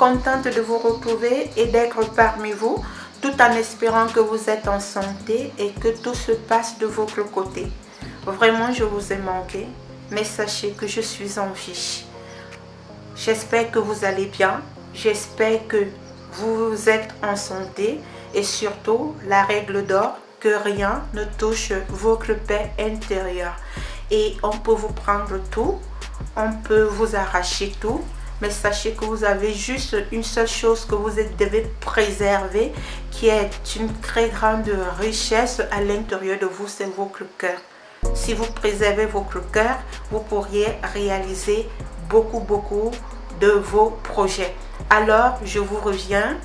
contente de vous retrouver et d'être parmi vous, tout en espérant que vous êtes en santé et que tout se passe de votre côté. Vraiment, je vous ai manqué, mais sachez que je suis en vie. J'espère que vous allez bien, j'espère que vous êtes en santé et surtout, la règle d'or, que rien ne touche votre paix intérieure. Et on peut vous prendre tout, on peut vous arracher tout, mais sachez que vous avez juste une seule chose que vous devez préserver, qui est une très grande richesse à l'intérieur de vous, c'est votre cœur. Si vous préservez votre cœur, vous pourriez réaliser beaucoup de vos projets. Alors, je vous reviens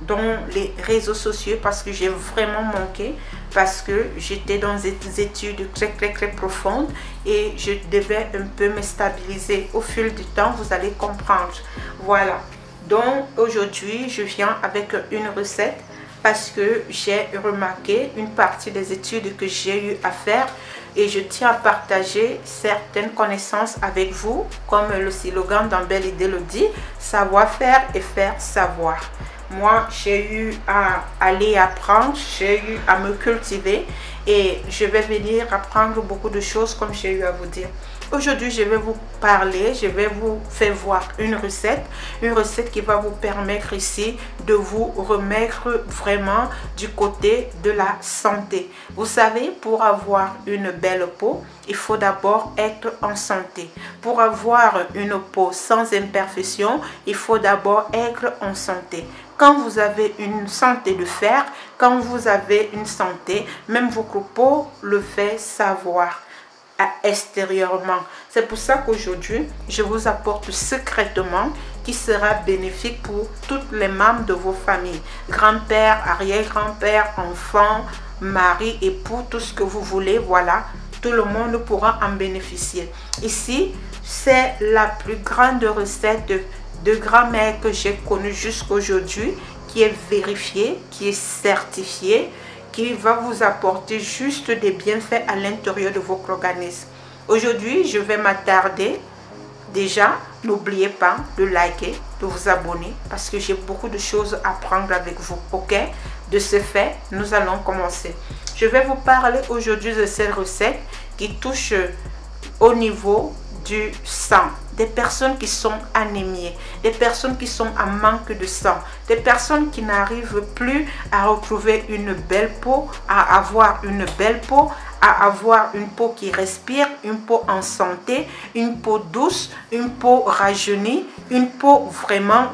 dans les réseaux sociaux parce que j'ai vraiment manqué, parce que j'étais dans des études très profondes et je devais un peu me stabiliser. Au fil du temps, vous allez comprendre. Voilà, donc aujourd'hui je viens avec une recette parce que j'ai remarqué une partie des études que j'ai eu à faire et je tiens à partager certaines connaissances avec vous, comme le slogan dans Belle Idée le dit, savoir faire et faire savoir. Moi, j'ai eu à aller apprendre, j'ai eu à me cultiver et je vais venir apprendre beaucoup de choses comme j'ai eu à vous dire. Aujourd'hui, je vais vous parler, je vais vous faire voir une recette qui va vous permettre ici de vous remettre vraiment du côté de la santé. Vous savez, pour avoir une belle peau, il faut d'abord être en santé. Pour avoir une peau sans imperfection, il faut d'abord être en santé. Quand vous avez une santé de fer, quand vous avez une santé, même votre peau le fait savoir extérieurement. C'est pour ça qu'aujourd'hui, je vous apporte secrètement qui sera bénéfique pour toutes les membres de vos familles. Grand-père, arrière-grand-père, enfants, mari, époux, tout ce que vous voulez, voilà. Tout le monde pourra en bénéficier. Ici, c'est la plus grande recette de grand-mère que j'ai connue jusqu'aujourd'hui, qui est vérifiée, qui est certifiée, qui va vous apporter juste des bienfaits à l'intérieur de votre organisme. Aujourd'hui, je vais m'attarder. Déjà, n'oubliez pas de liker, de vous abonner, parce que j'ai beaucoup de choses à prendre avec vous, ok? De ce fait, nous allons commencer. Je vais vous parler aujourd'hui de cette recette qui touche au niveau du sang. Des personnes qui sont anémiées, des personnes qui sont en manque de sang, des personnes qui n'arrivent plus à retrouver une belle peau, à avoir une belle peau, à avoir une peau qui respire, une peau en santé, une peau douce, une peau rajeunie, une peau vraiment,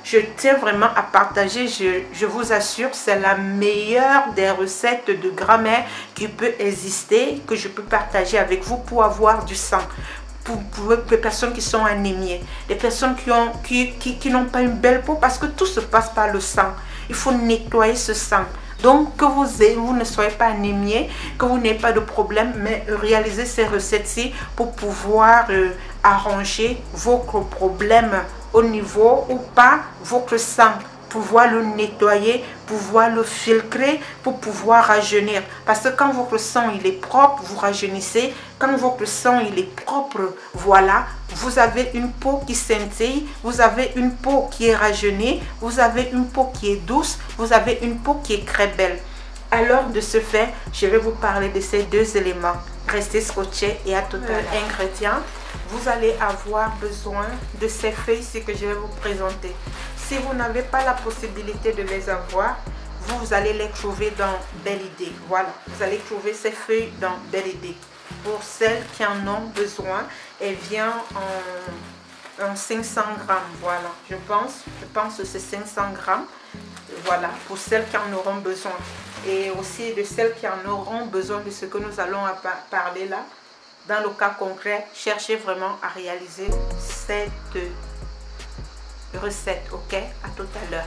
je tiens vraiment à partager, je vous assure, c'est la meilleure des recettes de grand-mère qui peut exister, que je peux partager avec vous pour avoir du sang. Pour les personnes qui sont anémiées, des personnes qui n'ont pas une belle peau, parce que tout se passe par le sang. Il faut nettoyer ce sang. Donc, que vous ne soyez pas anémié, que vous n'ayez pas de problème, mais réalisez ces recettes-ci pour pouvoir arranger votre problème au niveau ou pas votre sang, pouvoir le nettoyer, pouvoir le filtrer pour pouvoir rajeunir. Parce que quand votre sang il est propre, vous rajeunissez. Quand votre sang il est propre, voilà, vous avez une peau qui scintille, vous avez une peau qui est rajeunie, vous avez une peau qui est douce, vous avez une peau qui est très belle. Alors de ce fait, je vais vous parler de ces deux éléments. Restez scotchés et à tout à l'heure. Ingrédients, vous allez avoir besoin de ces feuilles-ci que je vais vous présenter. Si vous n'avez pas la possibilité de les avoir, vous allez les trouver dans Belle Idée. Voilà, vous allez trouver ces feuilles dans Belle Idée. Pour celles qui en ont besoin, elles viennent en 500 grammes. Voilà, je pense que c'est 500 grammes. Voilà, pour celles qui en auront besoin. Et aussi de celles qui en auront besoin de ce que nous allons parler là. Dans le cas concret, cherchez vraiment à réaliser cette recette, ok? À tout à l'heure.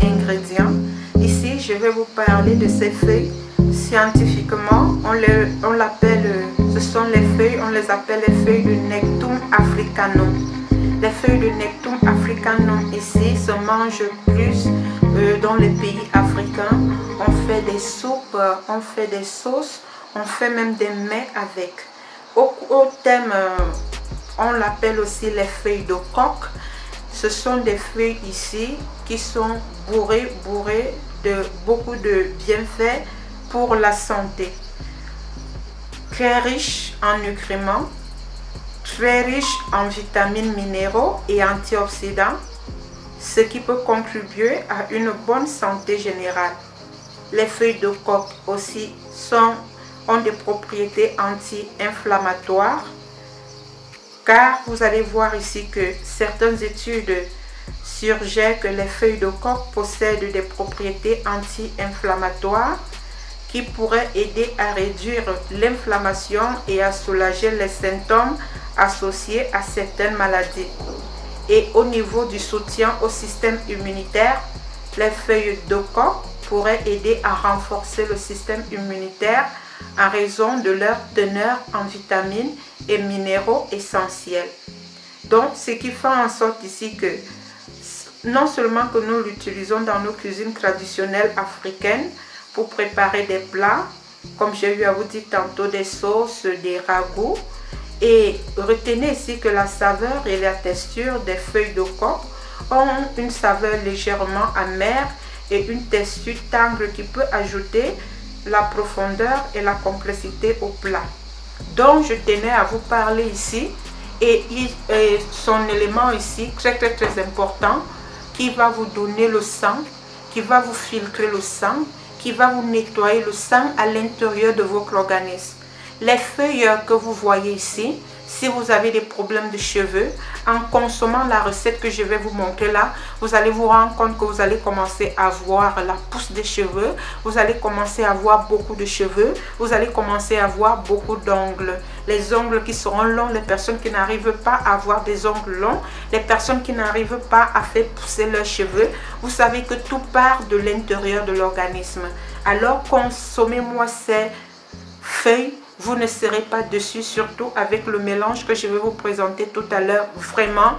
ingrédient. Ici, je vais vous parler de ces feuilles. Scientifiquement, ce sont les feuilles, on les appelle les feuilles de Nectum africanum. Les feuilles de Nectum africanum ici se mangent plus dans les pays africains. On fait des soupes, on fait des sauces, on fait même des mets avec. Au thème, on l'appelle aussi les feuilles de coque. Ce sont des feuilles ici qui sont bourrées de beaucoup de bienfaits pour la santé. Très riche en nutriments, très riche en vitamines, minéraux et antioxydants, ce qui peut contribuer à une bonne santé générale. Les feuilles de coque aussi ont des propriétés anti-inflammatoires, car vous allez voir ici que certaines études suggèrent que les feuilles de coque possèdent des propriétés anti-inflammatoires qui pourraient aider à réduire l'inflammation et à soulager les symptômes associés à certaines maladies. Et au niveau du soutien au système immunitaire, les feuilles de coque pourraient aider à renforcer le système immunitaire en raison de leur teneur en vitamines et minéraux essentiels. Donc, ce qui fait en sorte ici que non seulement que nous l'utilisons dans nos cuisines traditionnelles africaines pour préparer des plats, comme j'ai eu à vous dire tantôt, des sauces, des ragoûts, et retenez ici que la saveur et la texture des feuilles de coque ont une saveur légèrement amère et une texture tendre qui peut ajouter la profondeur et la complexité au plat. Donc je tenais à vous parler ici, et son élément ici très important, qui va vous donner le sang, qui va vous filtrer le sang, qui va vous nettoyer le sang à l'intérieur de votre organisme. Les feuilles que vous voyez ici, si vous avez des problèmes de cheveux, en consommant la recette que je vais vous montrer là, vous allez vous rendre compte que vous allez commencer à voir la pousse des cheveux, vous allez commencer à avoir beaucoup de cheveux, vous allez commencer à avoir beaucoup d'ongles. Les ongles qui seront longs, les personnes qui n'arrivent pas à avoir des ongles longs, les personnes qui n'arrivent pas à faire pousser leurs cheveux, vous savez que tout part de l'intérieur de l'organisme. Alors consommez-moi ces feuilles. Vous ne serez pas dessus, surtout avec le mélange que je vais vous présenter tout à l'heure. Vraiment,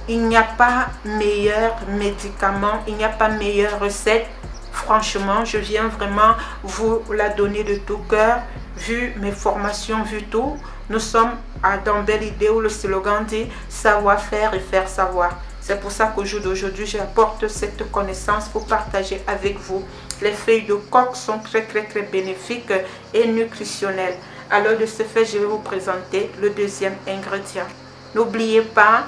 il n'y a pas meilleur médicament, il n'y a pas meilleure recette. Franchement, je viens vraiment vous la donner de tout cœur. Vu mes formations, vu tout, nous sommes dans Belle Idée où le slogan dit « savoir faire et faire savoir ». C'est pour ça qu'au jour d'aujourd'hui, j'apporte cette connaissance pour partager avec vous. Les feuilles de coque sont très bénéfiques et nutritionnelles. Alors de ce fait, je vais vous présenter le deuxième ingrédient. N'oubliez pas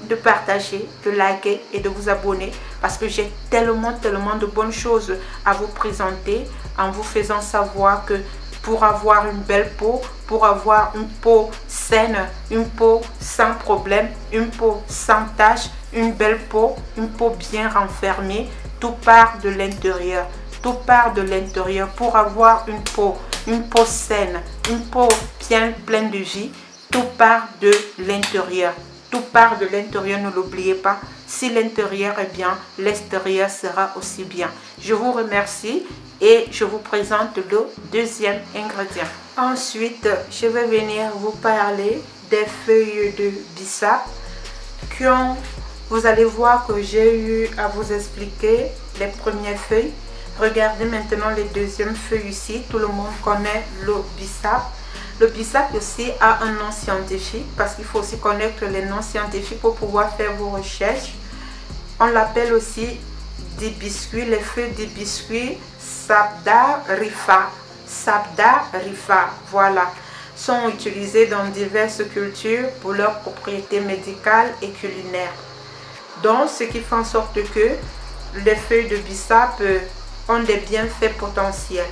de partager, de liker et de vous abonner parce que j'ai tellement de bonnes choses à vous présenter en vous faisant savoir que pour avoir une belle peau, pour avoir une peau saine, une peau sans problème, une peau sans tache, une belle peau, une peau bien renfermée, tout part de l'intérieur. Tout part de l'intérieur. Pour avoir une peau saine, une peau bien pleine de vie, tout part de l'intérieur. Tout part de l'intérieur, ne l'oubliez pas. Si l'intérieur est bien, l'extérieur sera aussi bien. Je vous remercie et je vous présente le deuxième ingrédient. Ensuite, je vais venir vous parler des feuilles de bissap vous allez voir que j'ai eu à vous expliquer les premières feuilles. Regardez maintenant les deuxièmes feuilles ici. Tout le monde connaît le bissap. Le bissap aussi a un nom scientifique parce qu'il faut aussi connaître les noms scientifiques pour pouvoir faire vos recherches. On l'appelle aussi d'hibiscus, les feuilles d'hibiscus Sabdarifa. Sabdarifa, voilà, sont utilisées dans diverses cultures pour leurs propriétés médicales et culinaires. Donc, ce qui fait en sorte que les feuilles de bissap ont des bienfaits potentiels.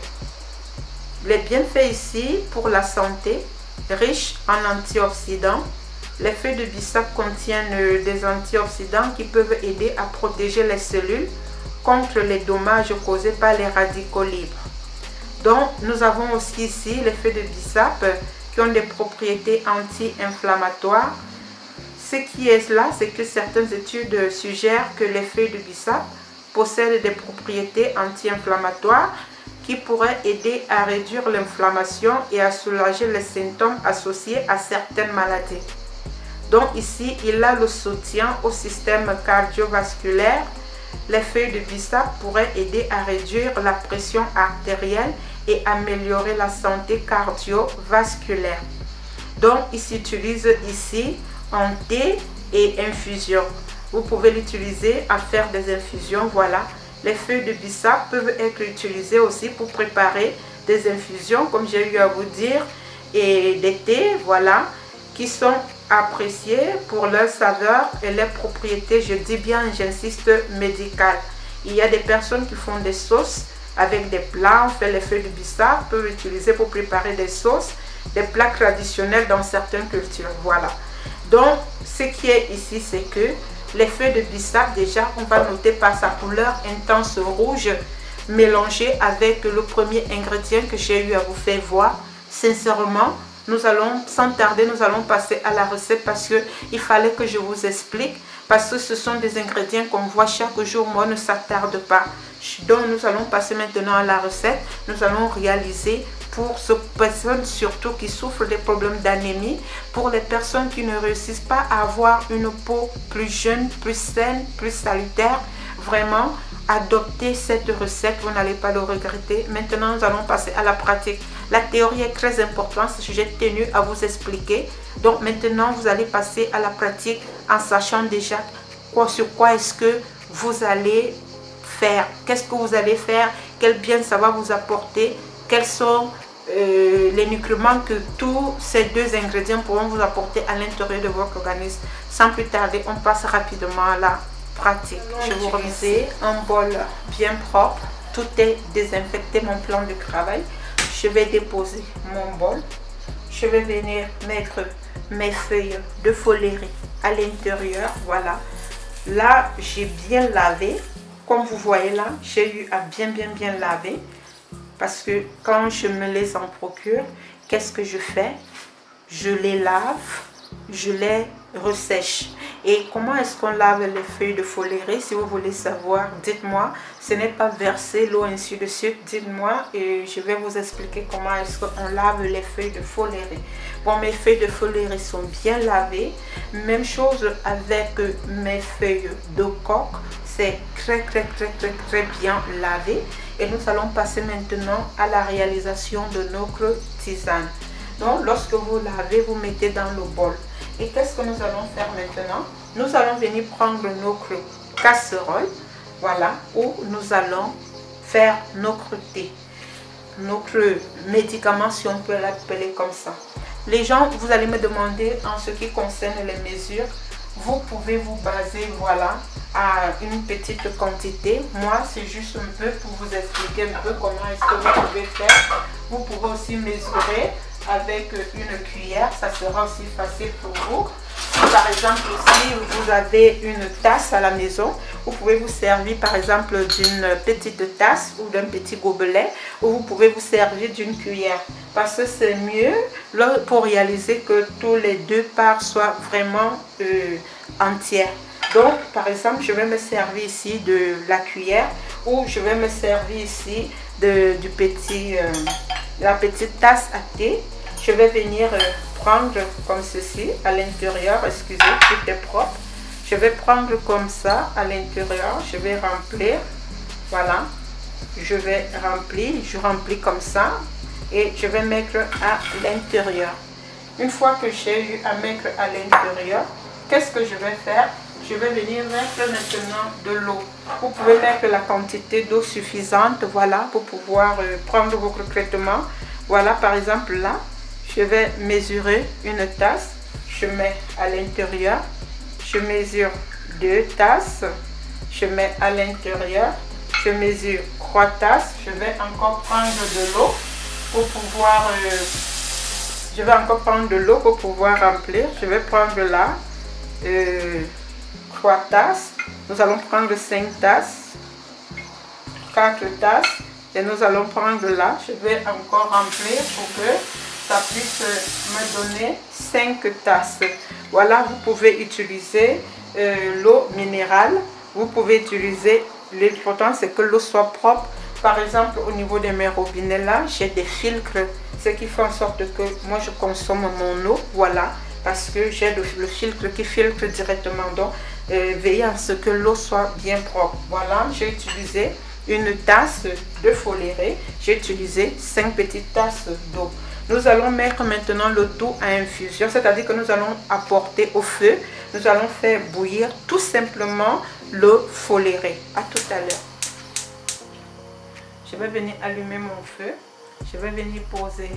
Les bienfaits ici pour la santé, riches en antioxydants. Les feuilles de bissap contiennent des antioxydants qui peuvent aider à protéger les cellules contre les dommages causés par les radicaux libres. Donc, nous avons aussi ici les feuilles de bissap qui ont des propriétés anti-inflammatoires. Ce qui est là, c'est que certaines études suggèrent que les feuilles de bissap possède des propriétés anti-inflammatoires qui pourraient aider à réduire l'inflammation et à soulager les symptômes associés à certaines maladies. Donc ici, il a le soutien au système cardiovasculaire. Les feuilles de bissap pourraient aider à réduire la pression artérielle et améliorer la santé cardiovasculaire. Donc, il s'utilise ici en thé et infusion. Vous pouvez l'utiliser à faire des infusions. Voilà, les feuilles de bissap peuvent être utilisées aussi pour préparer des infusions, comme j'ai eu à vous dire, et des thés, voilà, qui sont appréciés pour leur saveur et leurs propriétés, je dis bien, j'insiste, médicales. Il y a des personnes qui font des sauces avec des plats. En fait, les feuilles de bissap peuvent utiliser pour préparer des sauces, des plats traditionnels dans certaines cultures. Voilà. Donc, ce qui est ici, c'est que les feuilles de bissap, déjà, on va noter par sa couleur intense rouge, mélangée avec le premier ingrédient que j'ai eu à vous faire voir. Sincèrement, nous allons, sans tarder, nous allons passer à la recette parce qu'il fallait que je vous explique. Parce que ce sont des ingrédients qu'on voit chaque jour, moi, ne s'attarde pas. Donc, nous allons passer maintenant à la recette. Nous allons réaliser pour ces personnes surtout qui souffrent des problèmes d'anémie, pour les personnes qui ne réussissent pas à avoir une peau plus jeune, plus saine, plus salutaire. Vraiment, adoptez cette recette, vous n'allez pas le regretter. Maintenant, nous allons passer à la pratique. La théorie est très importante, j'ai tenu à vous expliquer. Donc maintenant, vous allez passer à la pratique en sachant déjà sur quoi est-ce que vous allez faire. Qu'est-ce que vous allez faire, quel bien ça va vous apporter, quels sont les nutriments que tous ces deux ingrédients pourront vous apporter à l'intérieur de votre organisme. Sans plus tarder, on passe rapidement à la pratique. Je vous remercie. Un bol bien propre, tout est désinfecté, mon plan de travail. Je vais déposer mon bol. Je vais venir mettre mes feuilles de folierie à l'intérieur. Voilà. Là, j'ai bien lavé. Comme vous voyez là, j'ai eu à bien laver. Parce que quand je me les en procure, qu'est-ce que je fais? Je les lave, je les ressèche. Et comment est-ce qu'on lave les feuilles de folierie? Si vous voulez savoir, dites-moi. Ce n'est pas verser l'eau ainsi de suite. Dites-moi et je vais vous expliquer comment est-ce qu'on lave les feuilles de folierie. Bon, mes feuilles de folierie sont bien lavées. Même chose avec mes feuilles de coque. C'est très bien lavé. Et nous allons passer maintenant à la réalisation de notre tisane. Donc, lorsque vous lavez, vous mettez dans le bol. Et qu'est-ce que nous allons faire maintenant? Nous allons venir prendre notre casserole, voilà, où nous allons faire notre thé, notre médicament, si on peut l'appeler comme ça. Les gens, vous allez me demander en ce qui concerne les mesures, vous pouvez vous baser, voilà, à une petite quantité. Moi, c'est juste un peu pour vous expliquer un peu comment est-ce que vous pouvez faire. Vous pouvez aussi mesurer avec une cuillère, ça sera aussi facile pour vous. Si par exemple, si vous avez une tasse à la maison, vous pouvez vous servir par exemple d'une petite tasse ou d'un petit gobelet, ou vous pouvez vous servir d'une cuillère. Parce que c'est mieux là, pour réaliser que tous les deux parts soient vraiment entières. Donc, par exemple, je vais me servir ici de la cuillère, ou je vais me servir ici de la petite tasse à thé. Je vais venir prendre comme ceci à l'intérieur, excusez, tout est propre. Je vais prendre comme ça à l'intérieur, je vais remplir, voilà, je vais remplir, je remplis comme ça et je vais mettre à l'intérieur. Une fois que j'ai eu à mettre à l'intérieur, qu'est-ce que je vais faire? Je vais venir mettre maintenant de l'eau. Vous pouvez mettre la quantité d'eau suffisante, voilà, pour pouvoir prendre votre traitement. Voilà, par exemple là, je vais mesurer une tasse, je mets à l'intérieur, je mesure 2 tasses, je mets à l'intérieur, je mesure 3 tasses, je vais encore prendre de l'eau pour pouvoir, remplir, je vais prendre là 3 tasses, nous allons prendre 5 tasses, 4 tasses et nous allons prendre là, je vais encore remplir pour que ça puisse me donner 5 tasses. Voilà, vous pouvez utiliser l'eau minérale, vous pouvez utiliser L'important c'est que l'eau soit propre. Par exemple, au niveau de mes robinets là, j'ai des filtres, ce qui fait en sorte que moi je consomme mon eau, voilà, parce que j'ai le filtre qui filtre directement. Donc, veillez à ce que l'eau soit bien propre. Voilà, j'ai utilisé une tasse de foléré, j'ai utilisé 5 petites tasses d'eau. Nous allons mettre maintenant le tout à infusion, c'est-à-dire que nous allons apporter au feu, nous allons faire bouillir tout simplement le foléré. À tout à l'heure. Je vais venir allumer mon feu, je vais venir poser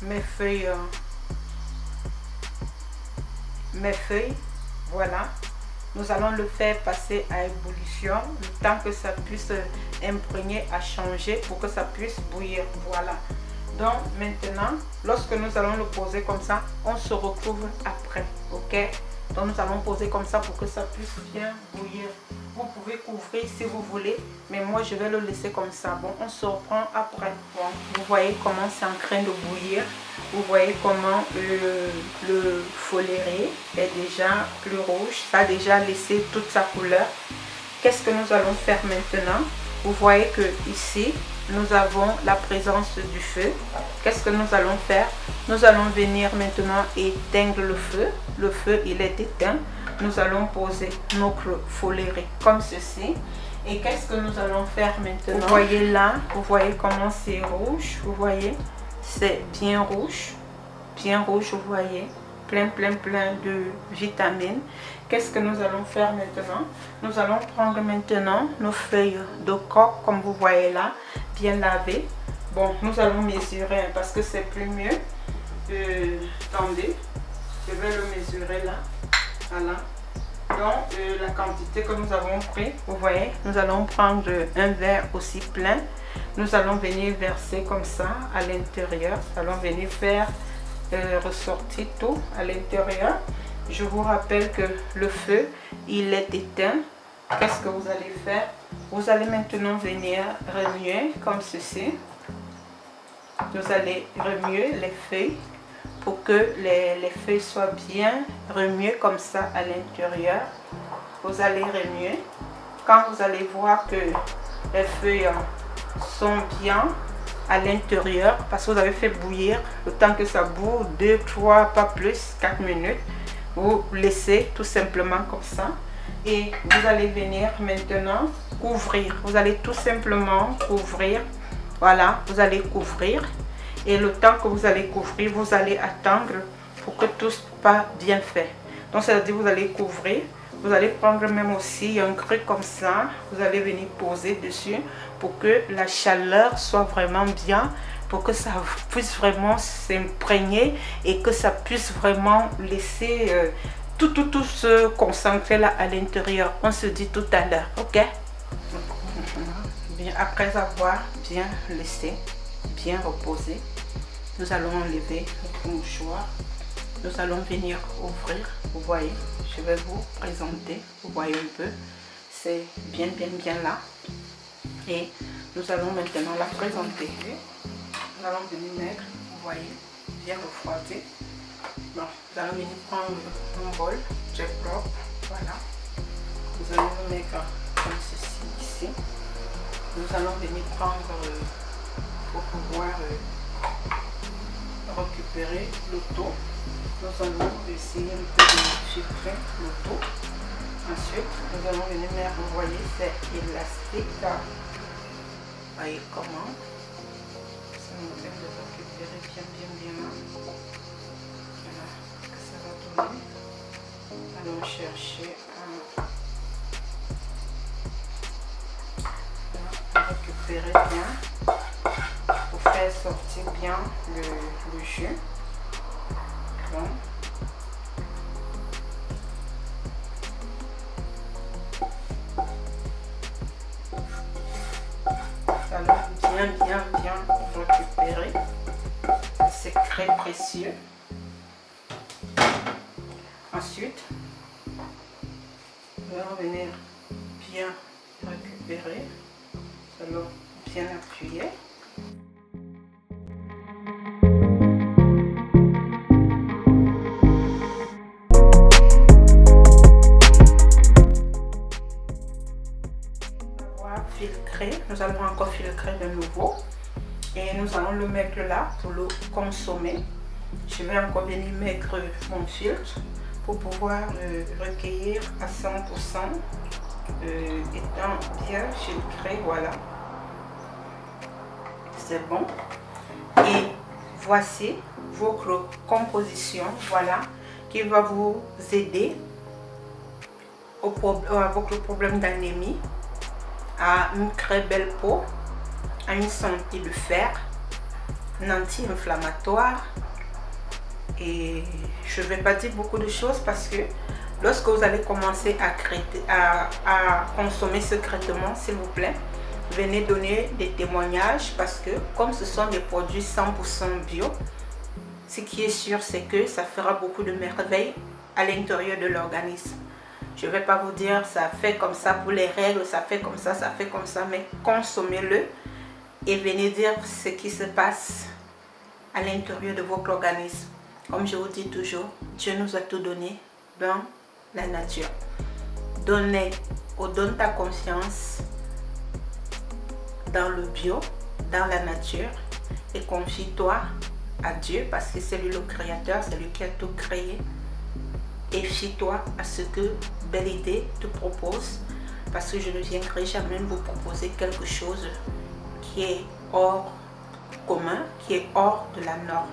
mes feuilles, voilà. Nous allons le faire passer à ébullition, le temps que ça puisse imprégner à changer pour que ça puisse bouillir, voilà. Donc maintenant, lorsque nous allons le poser comme ça, on se retrouve après, ok? Donc nous allons poser comme ça pour que ça puisse bien bouillir. Vous pouvez couvrir si vous voulez, mais moi je vais le laisser comme ça. Bon, on se reprend après. Bon, vous voyez comment c'est en train de bouillir. Vous voyez comment le foléré est déjà plus rouge. Ça a déjà laissé toute sa couleur. Qu'est-ce que nous allons faire maintenant? Vous voyez que ici, nous avons la présence du feu. Qu'est-ce que nous allons faire? Nous allons venir maintenant éteindre le feu. Le feu, il est éteint. Nous allons poser notre foléré comme ceci. Et qu'est-ce que nous allons faire maintenant? Vous voyez là, vous voyez comment c'est rouge. Vous voyez, c'est bien rouge. Bien rouge, vous voyez. Plein de vitamines. Qu'est-ce que nous allons faire maintenant? Nous allons prendre maintenant nos feuilles de coque, comme vous voyez là, bien lavées. Bon, nous allons mesurer parce que c'est plus mieux. Attendez, je vais le mesurer là. Voilà. Donc, la quantité que nous avons pris, vous voyez, nous allons prendre un verre aussi plein. Nous allons venir verser comme ça à l'intérieur. Nous allons venir faire ressortir tout à l'intérieur. Je vous rappelle que le feu, il est éteint. Qu'est-ce que vous allez faire? Vous allez maintenant venir remuer comme ceci. Vous allez remuer les feuilles pour que les feuilles soient bien remuées comme ça à l'intérieur. Vous allez remuer. Quand vous allez voir que les feuilles sont bien à l'intérieur, parce que vous avez fait bouillir, le temps que ça boue, 2, 3, pas plus, 4 minutes. Vous laissez tout simplement comme ça. Et vous allez venir maintenant couvrir. Vous allez tout simplement couvrir. Voilà, vous allez couvrir. Et le temps que vous allez couvrir, vous allez attendre pour que tout soit bien fait. Donc, c'est-à-dire vous allez couvrir. Vous allez prendre même aussi un creux comme ça. Vous allez venir poser dessus pour que la chaleur soit vraiment bien. Pour que ça puisse vraiment s'imprégner et que ça puisse vraiment laisser tout se concentrer là à l'intérieur. On se dit tout à l'heure, ok? Bien, après avoir bien laissé, bien reposé, nous allons enlever notre mouchoir. Nous allons venir ouvrir. Vous voyez, je vais vous présenter. Vous voyez un peu, c'est bien là. Et nous allons maintenant la présenter. Nous allons venir mettre, vous voyez, bien refroidi. Bon, nous allons venir prendre un bol très propre, voilà. Nous allons le mettre comme ceci ici. Nous allons venir prendre pour pouvoir récupérer l'eau. Nous allons essayer un peu de filtrer l'eau. Ensuite, nous allons venir mettre, vous voyez, c'est élastique. Vous voyez comment? On va récupérer bien là. Voilà, que ça va donner. Allons chercher on va récupérer bien pour faire sortir bien le jus. Bon. Allons bien récupérer. C'est très précieux. Ensuite, nous allons venir bien récupérer. Nous allons bien appuyer. filtrer. Nous allons encore filtrer de nouveau. Et nous allons le mettre là pour le consommer. Je vais encore venir mettre mon filtre pour pouvoir le recueillir à 100%, étant bien filtré. Voilà, c'est bon. Et voici votre composition, voilà, qui va vous aider avec le problème d'anémie, à une très belle peau, à une santé de fer, un anti-inflammatoire. Et je ne vais pas dire beaucoup de choses parce que lorsque vous allez commencer à consommer secrètement, s'il vous plaît, venez donner des témoignages, parce que comme ce sont des produits 100% bio, ce qui est sûr, c'est que ça fera beaucoup de merveilles à l'intérieur de l'organisme. Je ne vais pas vous dire ça fait comme ça pour les règles, ça fait comme ça fait comme ça, mais consommez-le et venez dire ce qui se passe à l'intérieur de votre organisme. Comme je vous dis toujours, Dieu nous a tout donné dans la nature. Donne ta confiance dans le bio, dans la nature, et confie-toi à Dieu, parce que c'est lui le créateur, c'est lui qui a tout créé. Et fie-toi à ce que Belle Idée te propose, parce que je ne viendrai jamais vous proposer quelque chose qui est hors commun, qui est hors de la norme.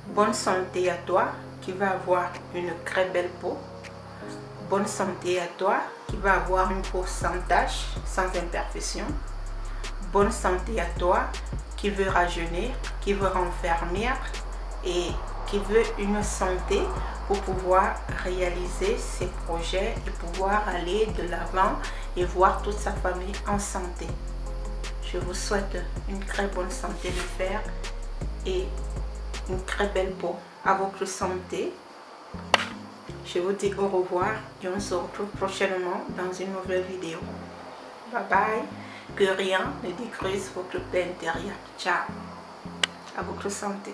Bonne santé à toi qui va avoir une très belle peau. Bonne santé à toi qui va avoir une peau sans tache, sans imperfection. Bonne santé à toi qui veut rajeunir, qui veut renfermir et qui veut une santé pour pouvoir réaliser ses projets et pouvoir aller de l'avant et voir toute sa famille en santé. Je vous souhaite une très bonne santé de fer et une très belle peau à votre santé. Je vous dis au revoir et on se retrouve prochainement dans une nouvelle vidéo. Bye bye. Que rien ne détruise votre paix intérieure. Ciao. À votre santé.